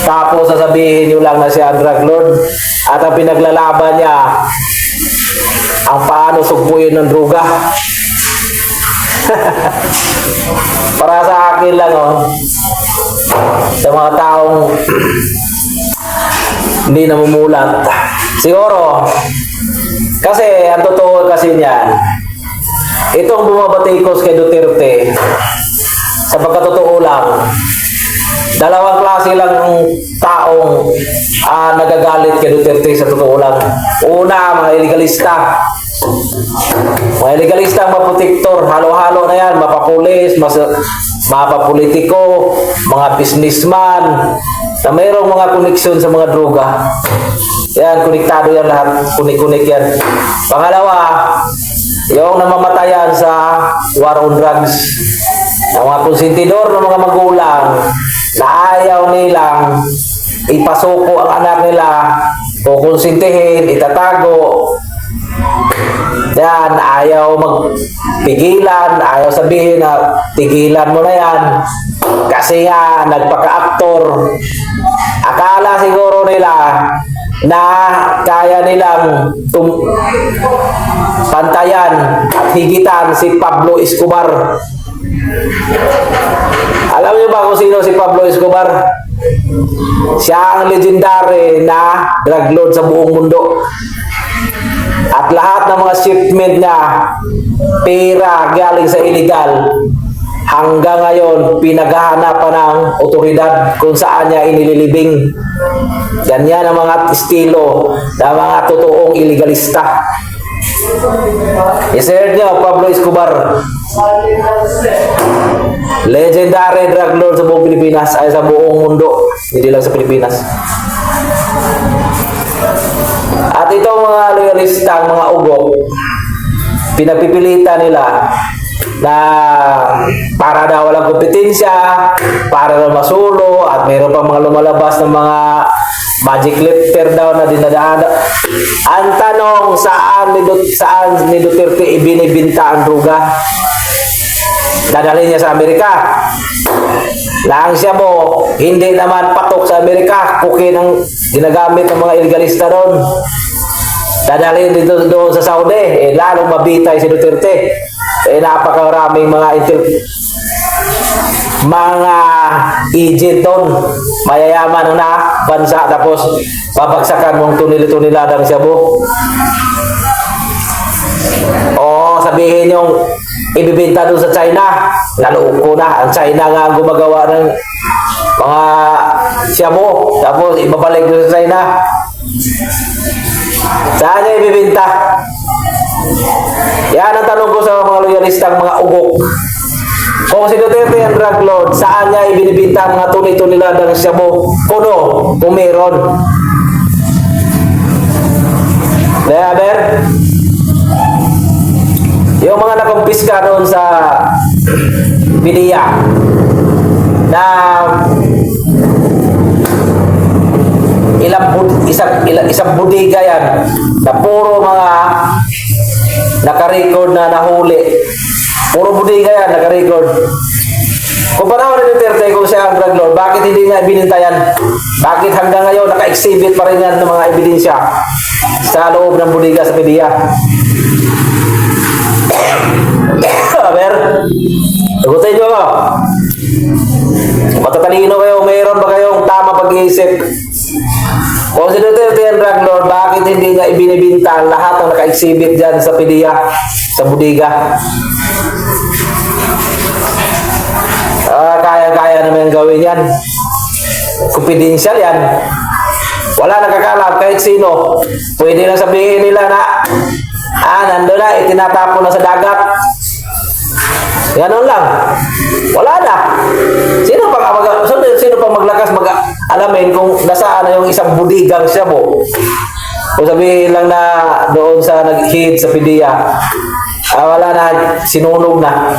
Tapos sasabihin nyo lang na siya ang drug lord at ang pinaglalaban niya ang paano sugpuin ng droga. Para sa akin lang, sa mga taong hindi namumulat. Siguro, kasi ang totoo kasi niyan, itong bumabatikos kay Duterte, sa pagkatotoo lang, dalawang klase lang ng taong nagagalit kay Duterte sa totoo lang. Una, mga illegalista. Mga illegalista ang maprotektor, halo-halo na yan, mapapulis, mapapolitiko, mga businessman, na mayroong mga koneksyon sa mga droga. Yan, konektado yan lahat, kunik-kunik yan. Pangalawa, yung namamatayan sa war on drugs, ang mga konsentidor ng mga magulang na ayaw nilang ipasuko ang anak nila o konsintihin, itatago. Yan, ayaw magpigilan, ayaw sabihin na tigilan mo na yan kasi nga nagpaka-aktor. Akala siguro nila na kaya nilang pantayan at higitan si Pablo Escobar. Alam niyo ba kung sino si Pablo Escobar? Siya ang legendary na drug lord sa buong mundo. At lahat ng mga shipment niya, pera galing sa illegal, hanggang ngayon pinaghahanapan ng otoridad kung saan niya inililibing. Ganyan ang mga estilo ng mga totoong illegalista. I-search niyo Pablo Escobar, legendary drug lord sa buong Pilipinas, ay sa buong mundo, hindi lang sa Pilipinas. At itong mga legalistang mga ugok, pinagpipilitan nila na para daw walang kompetensya, para daw masulo, at mayroon pa mga lumalabas ng mga magic lifter daw na dinadaan. Ang tanong, saan ni Duterte ibinibinta ang droga? Dadalhin niya sa Amerika. Lang siya mo, hindi naman patok sa Amerika. Kukin ang ginagamit ng mga illegalista doon. Dadalhin dito doon sa Saudi. Lalong mabitay si Duterte. Napakaraming mga agent doon. Mayayaman na bansa. Tapos babagsakan mong tunil-tuniladang Shabu. O sabihin yung ibibenta doon sa China. Naloko na. Ang China nga ang gumagawa ng mga Shabu. Tapos ibabalik doon sa China. Saan niya ibibenta? Yan ang tanong ko sa mga loyalistang mga ugok. Kung si Duterte ang drug lord, saan niya ibinibinta ang mga tunay-tuniladang Shabu? Kuno, kung meron. Ber? Yung mga nakumpiska doon sa Bidia na isang budiga yan na puro mga naka-record na nahuli. Puro budiga yan, naka-record. Kung panahon ni Duterte kung siya ang drug lord, bakit hindi nga ibininta yan? Bakit hanggang ngayon naka-exhibit pa rin yan ng mga ebidensya sa loob ng budiga sa media? Aber, sagutin nyo ako. Matatalino kayo, mayroon ba kayong tama pag-iisip? Kung si Duterte ang drug lord, bakit hindi niya ibinibinta lahat ng naka-exhibit dyan sa PDEA, sa budiga? Kaya naman gawin yan. Confidential yan. Wala nakakalam kahit sino. Pwede lang sabihin nila na nandun na, itinatapon na sa dagat. Ganon lang. Wala na. Sino pang maglakas alamin kung nasaan na yung isang budigang Shabu? Kung sabihin lang na doon sa nag-hit sa PDEA, wala na, sinunog na.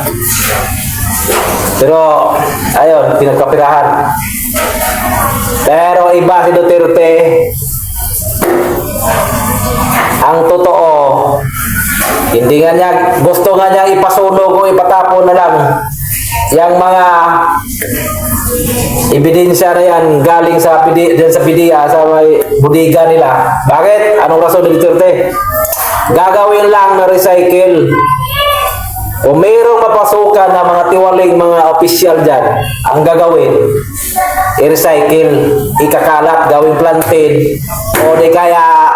Pero, ayun, pinagkapirahan. Pero iba si Duterte. Ang totoo, hindi nga niya, gusto nga niya ipasunog o ipatapon na lang. Yang mga ebidensya na yan galing sa dyan sa PDEA, sa may bodega nila. Bakit? Anong rason ni Duterte? Gagawin lang na recycle. Kung mayroong mapasukan na mga tiwaling mga opisyal dyan, ang gagawin, i-recycle, ikakalat, gawing planted, o di kaya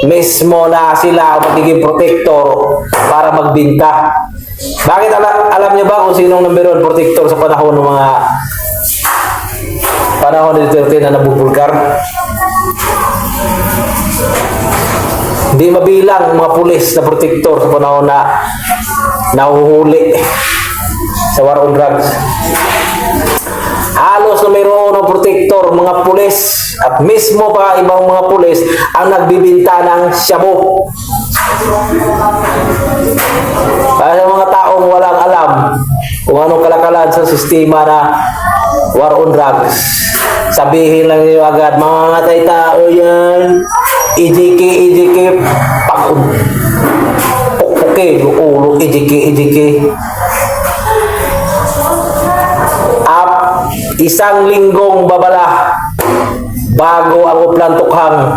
mismo na sila magiging protector para magbinta. Bakit alam niyo ba kung sinong number 1 protector sa panahon ng mga panahon ni Duterte na nabubulgar? Hindi mabilang mga pulis na protector sa panahon na nahuhuli sa war on drugs. Halos na mayroon ng protector, mga pulis, at mismo pa ibang mga pulis ang nagbibinta ng shabu. Kaya mga taong walang alam kung anong kalakalan sa sistema na war on drugs, sabihin lang niyo agad, mga tao yan, ijiki, okay, ulo, ijiki. Isang linggong babala bago ang uplan tukhang.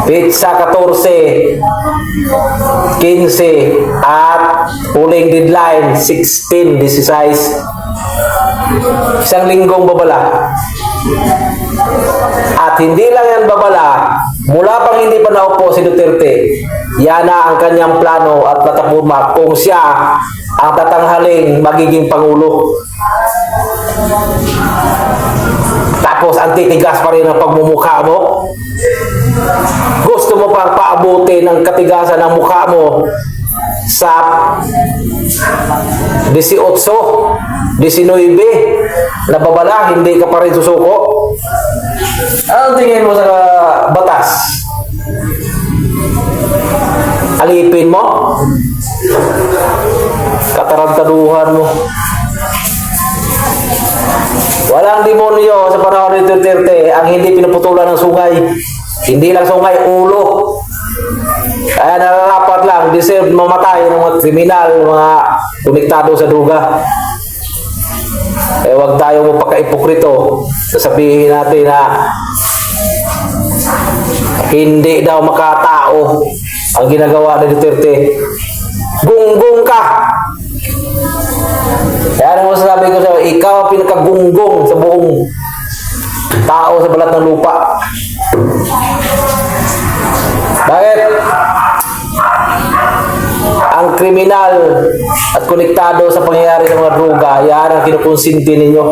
Pizza 14, 15 at huling deadline 16, 16. Isang linggong babala. At hindi lang yan babala, mula pang hindi pa naupo si Duterte, yan na ang kanyang plano at plataforma kung siya ang tatanghaling magiging Pangulo. Tapos ang titigas pa rin ang pagmumukha mo. Gusto mo pang paabutin ng katigasan ng mukha mo sa 18, 19 na babala, hindi ka pa rin susuko. Anong tingin mo sa batas? Alipin mo? Katarantaduhan mo. Walang demonyo sa panahon ni Duterte ang hindi pinuputulan ng sungay. Hindi lang sungay, ulo. Kaya nararapat lang, deserve mamatay ng mga kriminal, mga konektado sa duga. Eh, wag tayo magpaka-ipokrito. Sasabihin natin na hindi daw makatao ang ginagawa ni Duterte. Gunggong ka! Kaya ano masasabi ko sa'yo, ikaw ang pinakagunggong sa buong tao sa balat ng lupa. Bakit? Ang kriminal at konektado sa pangyayari ng mga droga, yan ang kinukonsinti ninyo.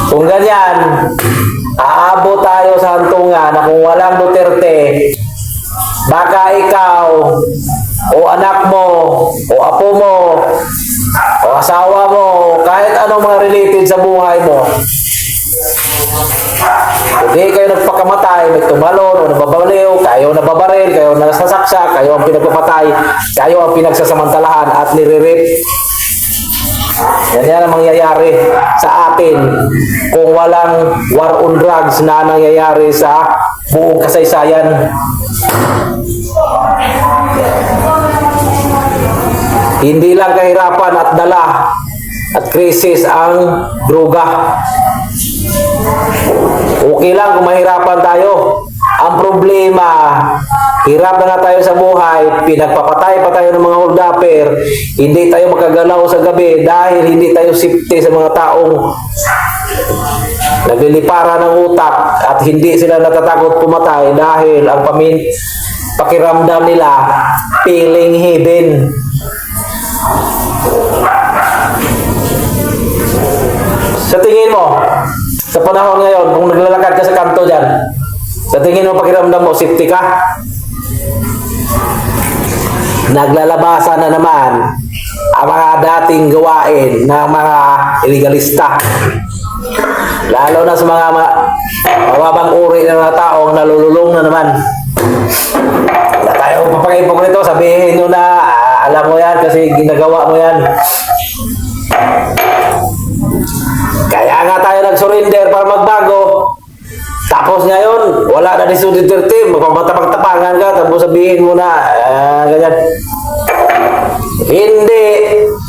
Kung ganyan, aabot tayo sa hantungan na kung walang Duterte, baka ikaw o anak mo o apo mo o asawa mo, kahit anong mga related sa buhay mo, hindi kayo nagpakamatay, may tumalon o nababaliw, kayo nababaril, kayo nasasaksak, kayo ang pinagpapatay, kayo ang pinagsasamantalahan at nire-rape. Yan ang mangyayari sa atin kung walang war on drugs na nangyayari sa buong kasaysayan. Hindi lang kahirapan at dala at krisis ang droga. Okay lang kung mahirapan tayo. Ang problema, hirap na nga tayo sa buhay, pinagpapatay pa tayo ng mga holdapper, hindi tayo makagalaw sa gabi dahil hindi tayo safety sa mga taong naglilipara ng utak at hindi sila natatakot pumatay dahil ang pakiramdam nila feeling heaven. Sa tingin mo, sa panahon ngayon, kung naglalakad ka sa kanto dyan, sa tingin mo pakiramdam mo, safety ka? Naglalabasan na naman ang mga dating gawain ng mga illegalista. Lalo na sa mga mababang uri ng mga taong nalululong na naman. Wala tayo papakipok nito, sabihin nyo na alam mo yan kasi ginagawa mo yan. Kaya nga tayo nag-surrender para magbago. Tapos ngayon, wala na ni Duterte, magpapatapang-tapangan ka, tapos sabihin mo na, ganyan. Hindi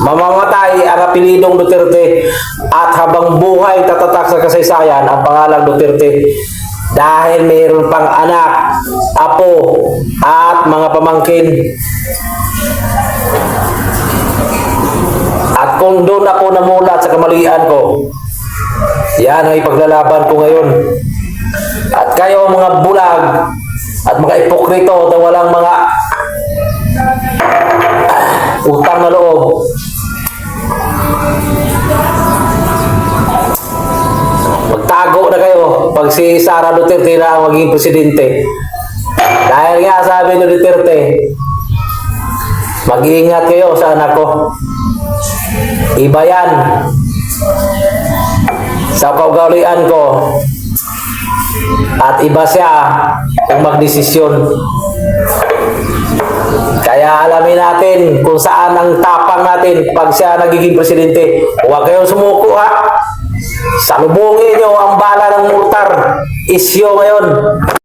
mamamatay ang apelidong Duterte at habang buhay tatatak sa kasaysayan ang pangalang Duterte dahil mayroon pang anak, apo at mga pamangkin. At kung doon ako namulat sa kamalian ko, yan ang ipaglalaban ko ngayon. At kayo mga bulag at mga ipokrito na walang mga utang na loob, magtago na kayo pag si Sara Duterte na ang maging presidente. Dahil nga sabi ni Duterte, mag-iingat kayo sa anak ko. Iba yan sa kaugalian ko at iba siya kung magdesisyon. Kaya alamin natin kung saan ang tapang natin pag siya nagiging presidente. Huwag kayong sumuko ha. Salubungin nyo ang bala ng mortar. Isyo ngayon.